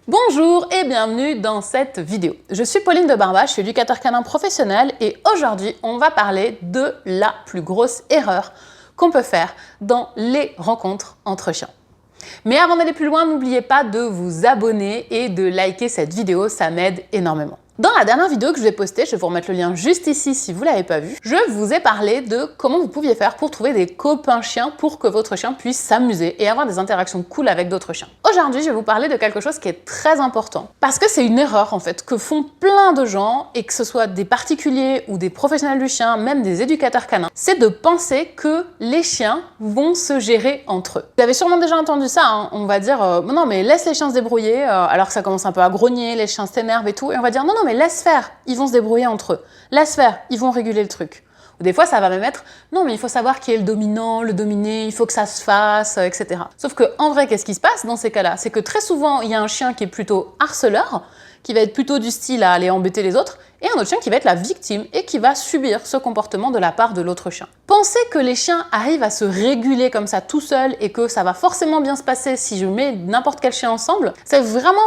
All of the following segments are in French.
Bonjour et bienvenue dans cette vidéo. Je suis Pauline de Barba, je suis éducateur canin professionnel et aujourd'hui on va parler de la plus grosse erreur qu'on peut faire dans les rencontres entre chiens. Mais avant d'aller plus loin, n'oubliez pas de vous abonner et de liker cette vidéo, ça m'aide énormément. Dans la dernière vidéo que je vais poster, je vais vous remettre le lien juste ici si vous ne l'avez pas vu, je vous ai parlé de comment vous pouviez faire pour trouver des copains chiens pour que votre chien puisse s'amuser et avoir des interactions cool avec d'autres chiens. Aujourd'hui, je vais vous parler de quelque chose qui est très important parce que c'est une erreur en fait que font plein de gens et que ce soit des particuliers ou des professionnels du chien, même des éducateurs canins, c'est de penser que les chiens vont se gérer entre eux. Vous avez sûrement déjà entendu ça, hein. On va dire non mais laisse les chiens se débrouiller alors que ça commence un peu à grogner, les chiens s'énervent et tout, et on va dire non mais laisse faire, ils vont se débrouiller entre eux. Laisse faire, ils vont réguler le truc. Ou des fois, ça va même être non, mais il faut savoir qui est le dominant, le dominé, il faut que ça se fasse, etc. Sauf que en vrai, qu'est-ce qui se passe dans ces cas-là? C'est que très souvent, il y a un chien qui est plutôt harceleur, qui va être plutôt du style à aller embêter les autres, et un autre chien qui va être la victime et qui va subir ce comportement de la part de l'autre chien. Penser que les chiens arrivent à se réguler comme ça tout seuls et que ça va forcément bien se passer si je mets n'importe quel chien ensemble, c'est vraiment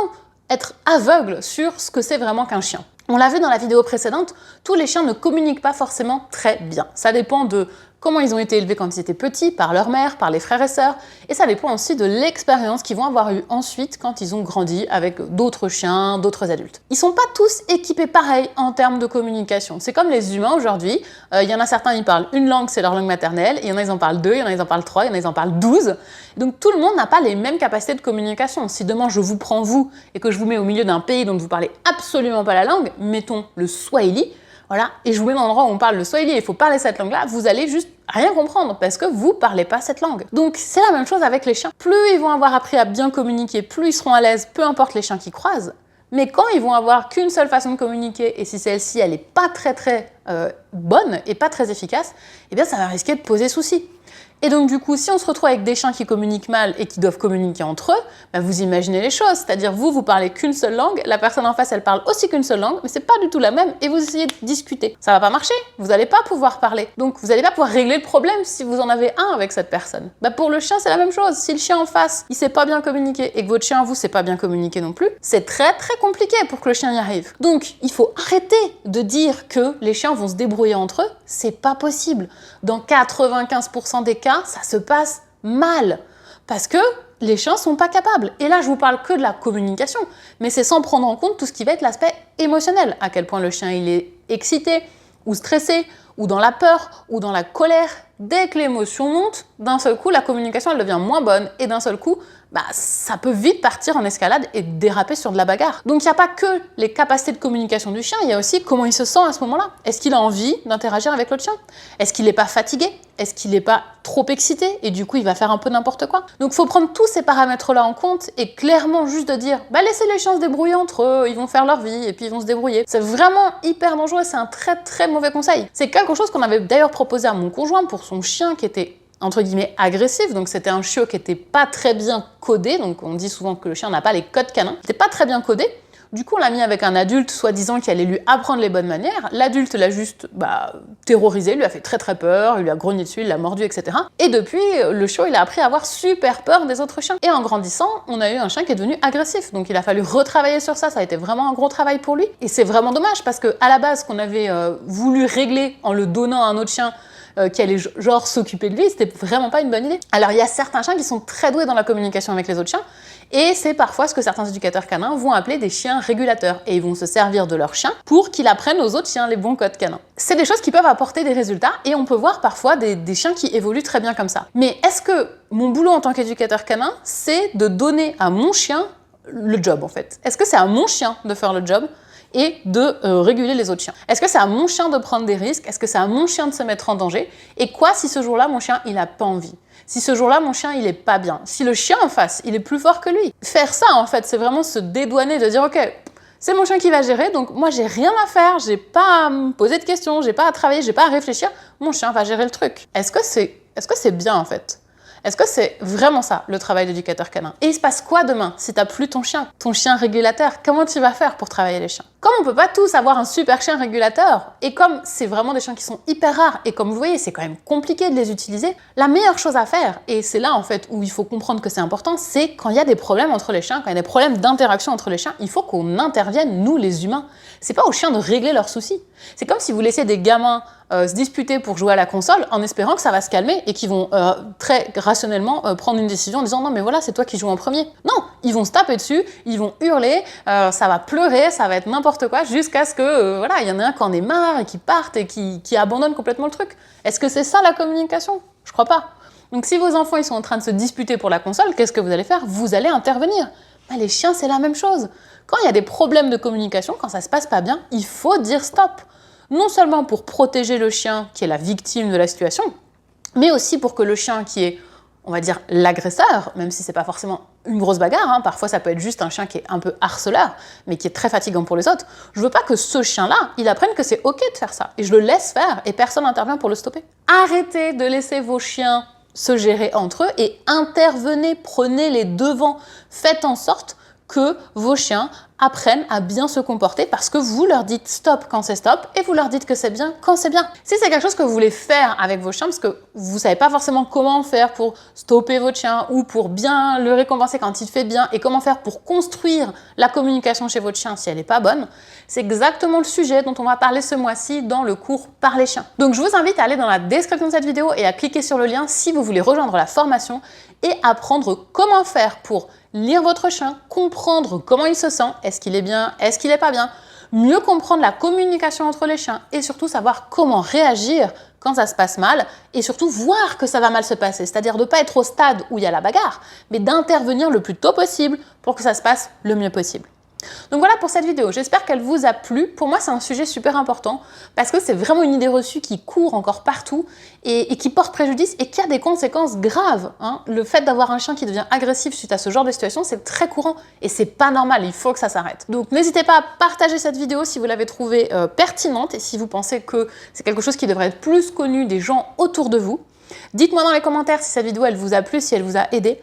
être aveugle sur ce que c'est vraiment qu'un chien. On l'a vu dans la vidéo précédente, tous les chiens ne communiquent pas forcément très bien. Ça dépend de comment ils ont été élevés quand ils étaient petits, par leur mère, par les frères et sœurs, et ça dépend aussi de l'expérience qu'ils vont avoir eue ensuite quand ils ont grandi avec d'autres chiens, d'autres adultes. Ils sont pas tous équipés pareil en termes de communication. C'est comme les humains aujourd'hui, il y en a certains, ils parlent une langue, c'est leur langue maternelle, il y en a, ils en parlent deux, il y en a, ils en parlent trois, il y en a, ils en parlent 12. Donc tout le monde n'a pas les mêmes capacités de communication. Si demain je vous prends vous et que je vous mets au milieu d'un pays dont vous parlez absolument pas la langue, mettons le Swahili, voilà, et je vous mets dans un endroit où on parle le Swahili et il faut parler cette langue-là, vous allez juste rien comprendre parce que vous parlez pas cette langue. Donc c'est la même chose avec les chiens. Plus ils vont avoir appris à bien communiquer, plus ils seront à l'aise, peu importe les chiens qu'ils croisent. Mais quand ils vont avoir qu'une seule façon de communiquer et si celle-ci elle est pas très bonne et pas très efficace, eh bien ça va risquer de poser souci. Et donc du coup, si on se retrouve avec des chiens qui communiquent mal et qui doivent communiquer entre eux, bah vous imaginez les choses, c'est-à-dire vous parlez qu'une seule langue, la personne en face elle parle aussi qu'une seule langue, mais c'est pas du tout la même et vous essayez de discuter. Ça va pas marcher, vous n'allez pas pouvoir parler. Donc vous n'allez pas pouvoir régler le problème si vous en avez un avec cette personne. Bah pour le chien c'est la même chose, si le chien en face il sait pas bien communiquer et que votre chien vous sait pas bien communiquer non plus, c'est très compliqué pour que le chien y arrive. Donc il faut arrêter de dire que les chiens vont se débrouiller entre eux, c'est pas possible. Dans 95% des cas, ça se passe mal parce que les chiens sont pas capables. Et là, je vous parle que de la communication, mais c'est sans prendre en compte tout ce qui va être l'aspect émotionnel. À quel point le chien il est excité ou stressé ou dans la peur ou dans la colère. Dès que l'émotion monte, d'un seul coup, la communication elle devient moins bonne et d'un seul coup, ça peut vite partir en escalade et déraper sur de la bagarre. Donc il n'y a pas que les capacités de communication du chien, il y a aussi comment il se sent à ce moment-là. Est-ce qu'il a envie d'interagir avec l'autre chien? Est-ce qu'il n'est pas fatigué? Est-ce qu'il n'est pas trop excité et du coup il va faire un peu n'importe quoi? Donc il faut prendre tous ces paramètres-là en compte et clairement juste de dire laissez les chiens se débrouiller entre eux, ils vont faire leur vie et puis ils vont se débrouiller. C'est vraiment hyper dangereux, c'est un très mauvais conseil. C'est quelque chose qu'on avait d'ailleurs proposé à mon conjoint pour son chien qui était entre guillemets agressif, donc c'était un chiot qui était pas très bien codé, donc on dit souvent que le chien n'a pas les codes canins, il était pas très bien codé. Du coup, on l'a mis avec un adulte, soi-disant, qui allait lui apprendre les bonnes manières. L'adulte l'a juste terrorisé, lui a fait très peur, il lui a grogné dessus, il l'a mordu, etc. Et depuis, le chiot, il a appris à avoir super peur des autres chiens. Et en grandissant, on a eu un chien qui est devenu agressif. Donc il a fallu retravailler sur ça, ça a été vraiment un gros travail pour lui. Et c'est vraiment dommage, parce que à la base, ce qu'on avait voulu régler en le donnant à un autre chien, qui allait genre s'occuper de lui, c'était vraiment pas une bonne idée. Alors il y a certains chiens qui sont très doués dans la communication avec les autres chiens, et c'est parfois ce que certains éducateurs canins vont appeler des chiens régulateurs, et ils vont se servir de leur chien pour qu'il apprenne aux autres chiens les bons codes canins. C'est des choses qui peuvent apporter des résultats, et on peut voir parfois des chiens qui évoluent très bien comme ça. Mais est-ce que mon boulot en tant qu'éducateur canin, c'est de donner à mon chien le job en fait? Est-ce que c'est à mon chien de faire le job et de réguler les autres chiens? Est-ce que c'est à mon chien de prendre des risques? Est-ce que c'est à mon chien de se mettre en danger? Et quoi si ce jour-là, mon chien, il a pas envie? Si ce jour-là, mon chien, il est pas bien? Si le chien en face, il est plus fort que lui? Faire ça, en fait, c'est vraiment se dédouaner, de dire, ok, c'est mon chien qui va gérer, donc moi, j'ai rien à faire, j'ai pas à me poser de questions, j'ai pas à travailler, j'ai pas à réfléchir, mon chien va gérer le truc. Est-ce que c'est bien, en fait? Est-ce que c'est vraiment ça, le travail d'éducateur canin? Et il se passe quoi demain si t'as plus ton chien régulateur? Comment tu vas faire pour travailler les chiens? Comme on peut pas tous avoir un super chien régulateur, et comme c'est vraiment des chiens qui sont hyper rares, et comme vous voyez, c'est quand même compliqué de les utiliser, la meilleure chose à faire, et c'est là en fait où il faut comprendre que c'est important, c'est quand il y a des problèmes entre les chiens, quand il y a des problèmes d'interaction entre les chiens, il faut qu'on intervienne, nous les humains. C'est pas aux chiens de régler leurs soucis. C'est comme si vous laissiez des gamins se disputer pour jouer à la console en espérant que ça va se calmer et qu'ils vont très rationnellement prendre une décision en disant non mais voilà c'est toi qui joues en premier. Non, ils vont se taper dessus, ils vont hurler, ça va pleurer, ça va être n'importe quoi jusqu'à ce que voilà, il y en ait un qui en ait marre et qui parte et qui abandonne complètement le truc. Est-ce que c'est ça la communication? Je crois pas. Donc si vos enfants ils sont en train de se disputer pour la console, qu'est-ce que vous allez faire? Vous allez intervenir. Bah, les chiens c'est la même chose. Quand il y a des problèmes de communication, quand ça se passe pas bien, il faut dire stop. Non seulement pour protéger le chien qui est la victime de la situation, mais aussi pour que le chien qui est, on va dire, l'agresseur, même si c'est pas forcément une grosse bagarre, hein, parfois ça peut être juste un chien qui est un peu harceleur, mais qui est très fatigant pour les autres, je veux pas que ce chien-là, il apprenne que c'est ok de faire ça, et je le laisse faire, et personne n'intervient pour le stopper. Arrêtez de laisser vos chiens se gérer entre eux, et intervenez, prenez les devants, faites en sorte que vos chiens apprennent à bien se comporter parce que vous leur dites stop quand c'est stop et vous leur dites que c'est bien quand c'est bien. Si c'est quelque chose que vous voulez faire avec vos chiens parce que vous savez pas forcément comment faire pour stopper votre chien ou pour bien le récompenser quand il fait bien et comment faire pour construire la communication chez votre chien si elle n'est pas bonne, c'est exactement le sujet dont on va parler ce mois-ci dans le cours Par les chiens. Donc je vous invite à aller dans la description de cette vidéo et à cliquer sur le lien si vous voulez rejoindre la formation et apprendre comment faire pour lire votre chien, comprendre comment il se sent, est-ce qu'il est bien, est-ce qu'il n'est pas bien, mieux comprendre la communication entre les chiens et surtout savoir comment réagir quand ça se passe mal et surtout voir que ça va mal se passer, c'est-à-dire de ne pas être au stade où il y a la bagarre, mais d'intervenir le plus tôt possible pour que ça se passe le mieux possible. Donc voilà pour cette vidéo, j'espère qu'elle vous a plu. Pour moi, c'est un sujet super important parce que c'est vraiment une idée reçue qui court encore partout et qui porte préjudice et qui a des conséquences graves. Hein. Le fait d'avoir un chien qui devient agressif suite à ce genre de situation, c'est très courant et c'est pas normal, il faut que ça s'arrête. Donc n'hésitez pas à partager cette vidéo si vous l'avez trouvée pertinente et si vous pensez que c'est quelque chose qui devrait être plus connu des gens autour de vous. Dites-moi dans les commentaires si cette vidéo elle vous a plu, si elle vous a aidé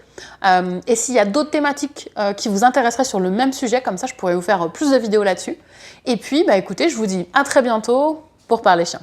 et s'il y a d'autres thématiques qui vous intéresseraient sur le même sujet, comme ça je pourrais vous faire plus de vidéos là-dessus. Et puis bah écoutez, je vous dis à très bientôt pour Parler Chiens.